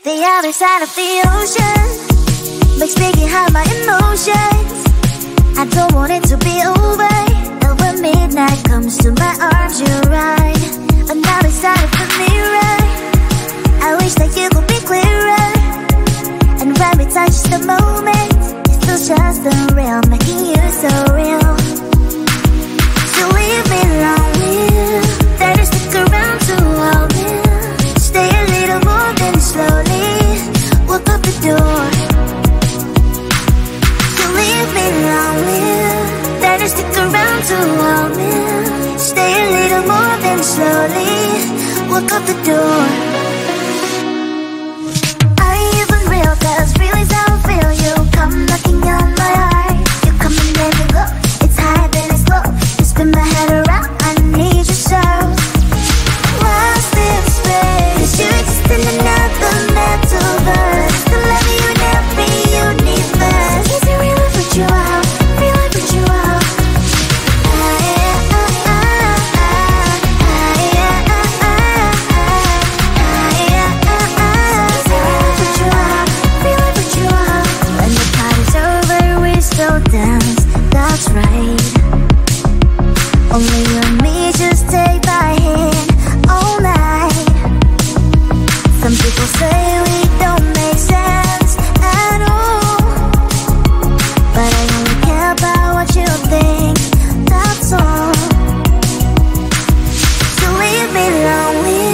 The other side of the ocean makes me get high my emotions. I don't want it to be over, but when midnight comes to my arms, you're right. Another side of the mirror, I wish that you could be clearer. And when we touch the moment, it feels just unreal, making you so real. So leave me lonely, then you stick around to hold me. Stay a little more, then slowly walk up the door. So leave me lonely, then you stick around to hold me. Stay a little more, then slowly walk up the door. Are you even real? 'Cause feelings how I feel. You come knocking on my heart. You come and then you go. It's high then it's low. You spin my head around. I need you so. Lost in space, 'cause you exist in another metaverse. To love you in every universe. Is it real? I put you out. Feel I put you out. That's right. Only you and me just take my hand all night. Some people say we don't make sense at all, but I only care about what you think, that's all. So leave me lonely,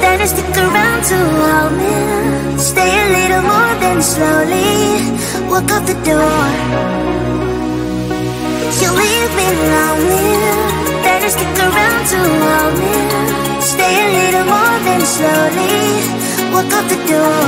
then you stick around to hold me. Stay a little more, then slowly walk out the door. You leave me lonely, then you stick around to hold me. Stay a little more, then slowly walk out the door.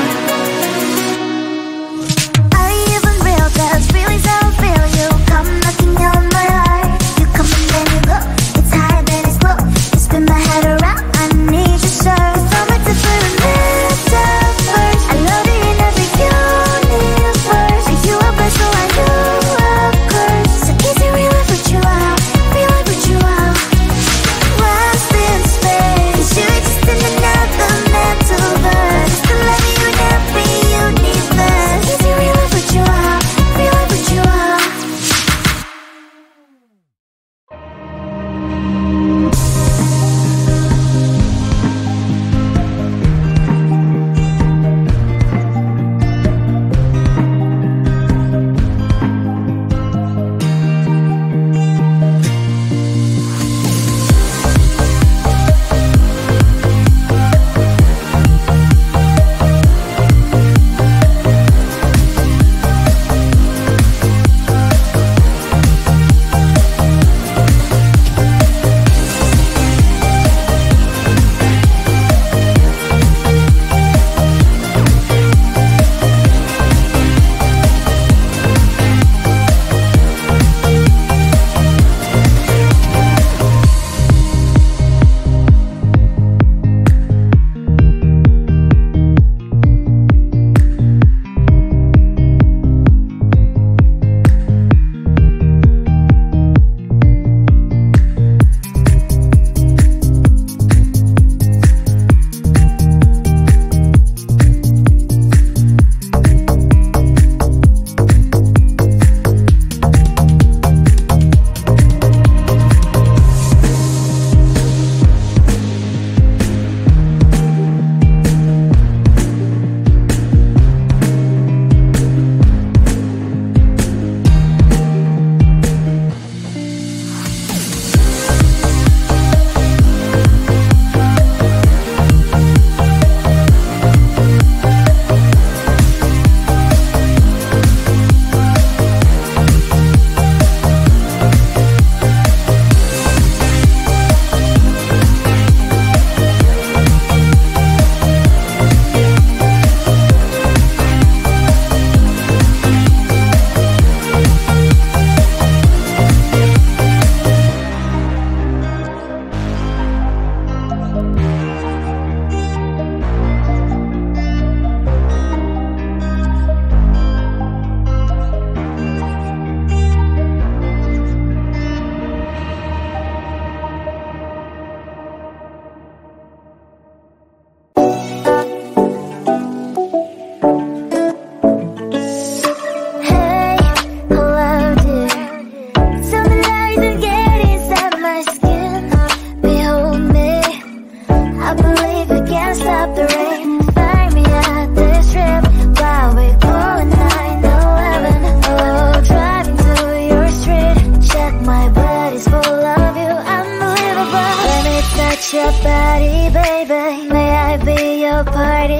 Are you even real? 'Cause feelings how I feel. You come knocking on my heart. You come and then you go. It's high then it's low. You spin my head around. I need you so. From a different metaverse. I love you in every universe. Are you a blessing? So I know a curse. So is it real? I put you out. Feel I put you out. Lost in space, 'cause you exist in another metaverse. To love you in every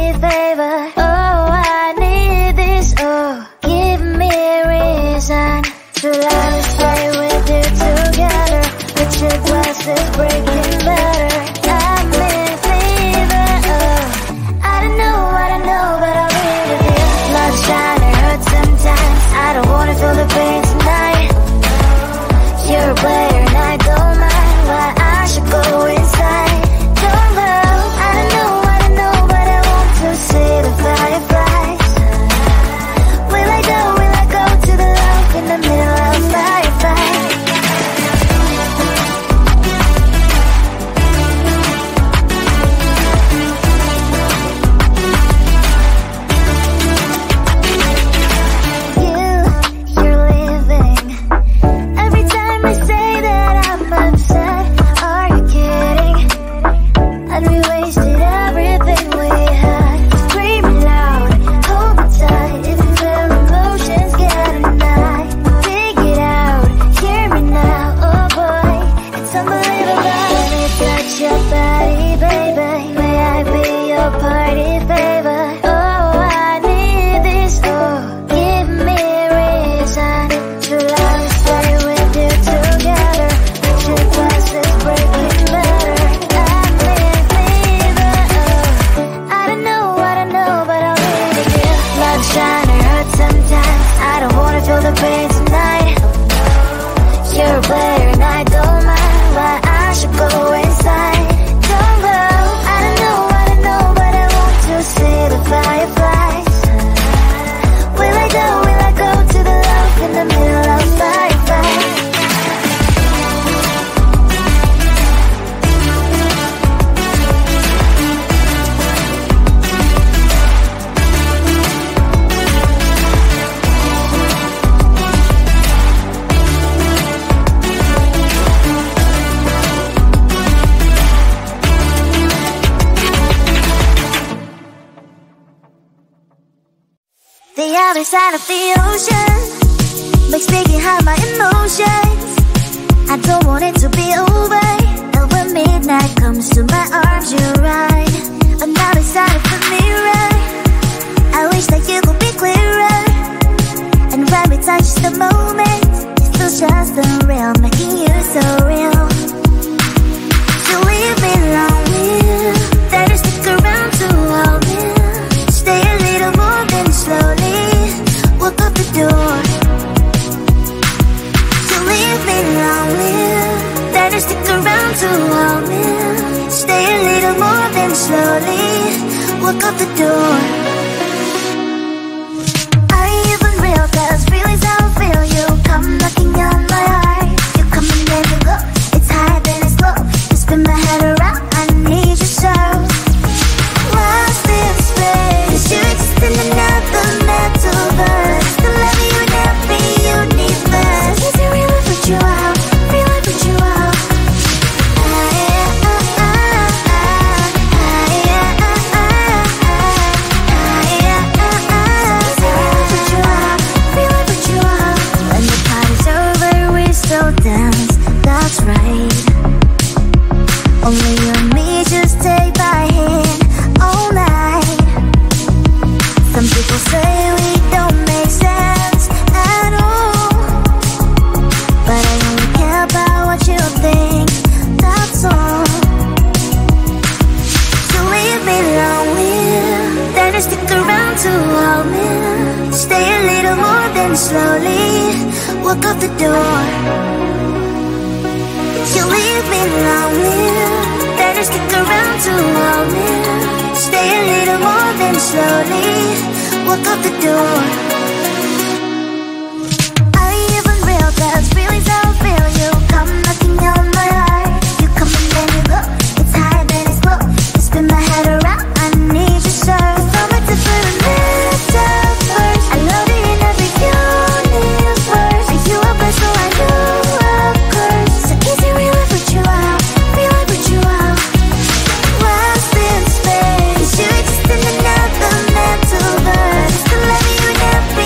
party favor. Oh, I need this, oh, give me a reason to let us stay with you together. With your glasses breaking better, I'm in fever, oh. I don't know, but I'll be with you. Love shine, it hurts sometimes. I don't wanna feel the pain tonight. You're a player and I don't mind why I should go inside. Don't go, I don't know, but I want to see the fireflies. Will I go to the love in the middle of fireflies? You're leaving. Every time I say that I'm upset, are you kidding? And we wasted everything we had. Screaming loud, hold me tight. If you feel emotions getting high, dig it out, hear me now. Oh boy, it's unbelievable. Let me touch your body, baby. May I be your party favor? Oh, I need this, oh, give me a reason to let us stay with you together. With your glasses breaking better, I'm in fever, oh. I don't know, but I'll be with you. Love shine, it hurts sometimes. I don't wanna feel the pain tonight. You're a player and I don't mind why I should go inside. Don't go, I don't know, but I want to see the fireflies. Will I go to the love in the middle of fireflies? The other side of the ocean makes me get high my emotions. I don't want it to be over, and when midnight comes to my arms, you're right. Another side of the mirror, I wish that you could be clearer. And when we touch the moment, it feels just unreal, making you so real. So leave me lonely, better stick around to hold me. Stay a little more than slowly walk up the door. So leave me lonely, better stick around to hold me. Stay a little more than slowly walk up the door. Are you even real? 'Cause feelings how I feel. You come knocking on my heart. You come and then you go. It's high then it's low. You spin my head around. I need you so. Lost in space, you exist in another metaverse. The love you never universe. Is it real if you out? Real if you out? When the party's over, we still dance. That's right. Only you and me just take my hand all night. Some people say we don't make sense at all, but I only care about what you think, that's all. So leave me lonely, better stick around to hold me. Stay a little more than slowly walk up the door. You leave me lonely, better stick around to hold me. Stay a little more than slowly walk up the door. Are you even real? 'Cause feelings how I feel. You come knocking on my heart. You come and then you go. It's high then it's low. You spin my head around. I need you so. From a different metaverse, I love you in every universe. Are you a bird so I know of course? So is it real if you out? Real if you out? Lost in space, you exist in another metaverse. The love you never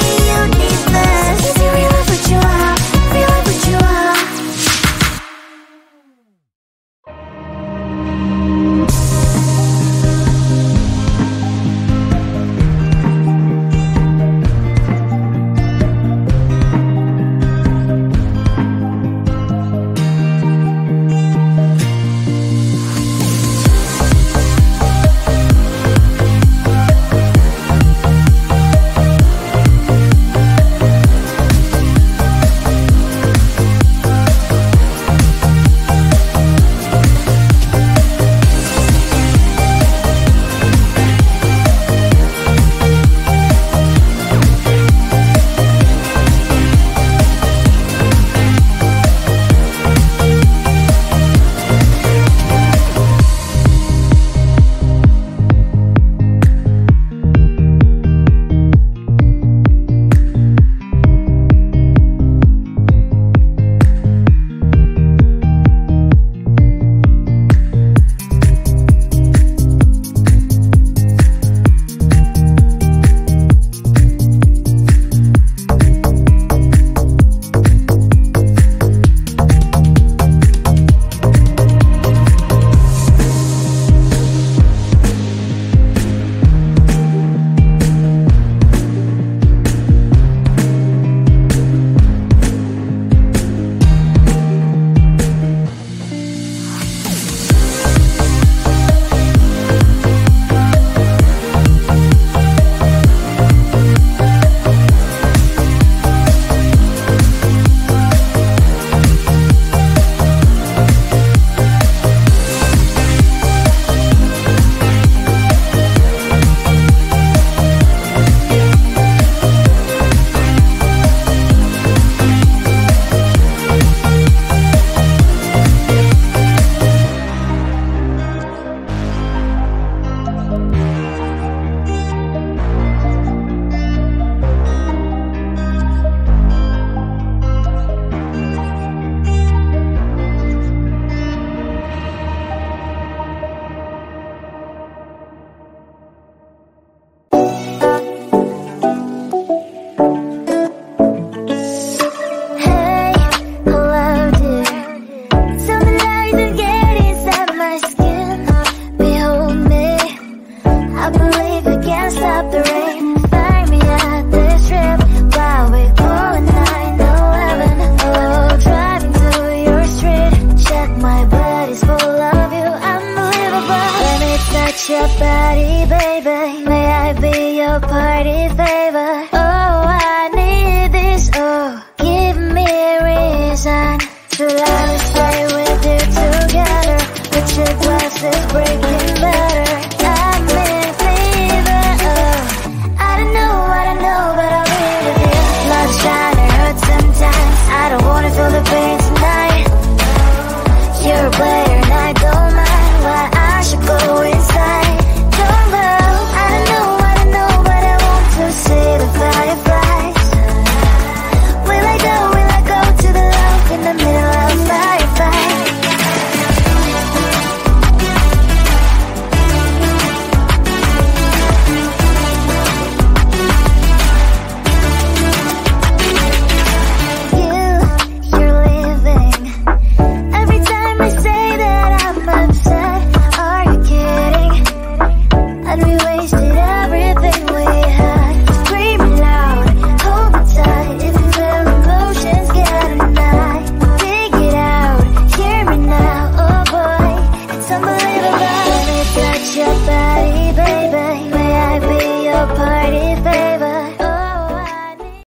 stop the rain. Find me at this trip while we're going 9/11. Oh, driving through your street, check my body's full of you, unbelievable. Let me touch your body, baby. May I be your party favor?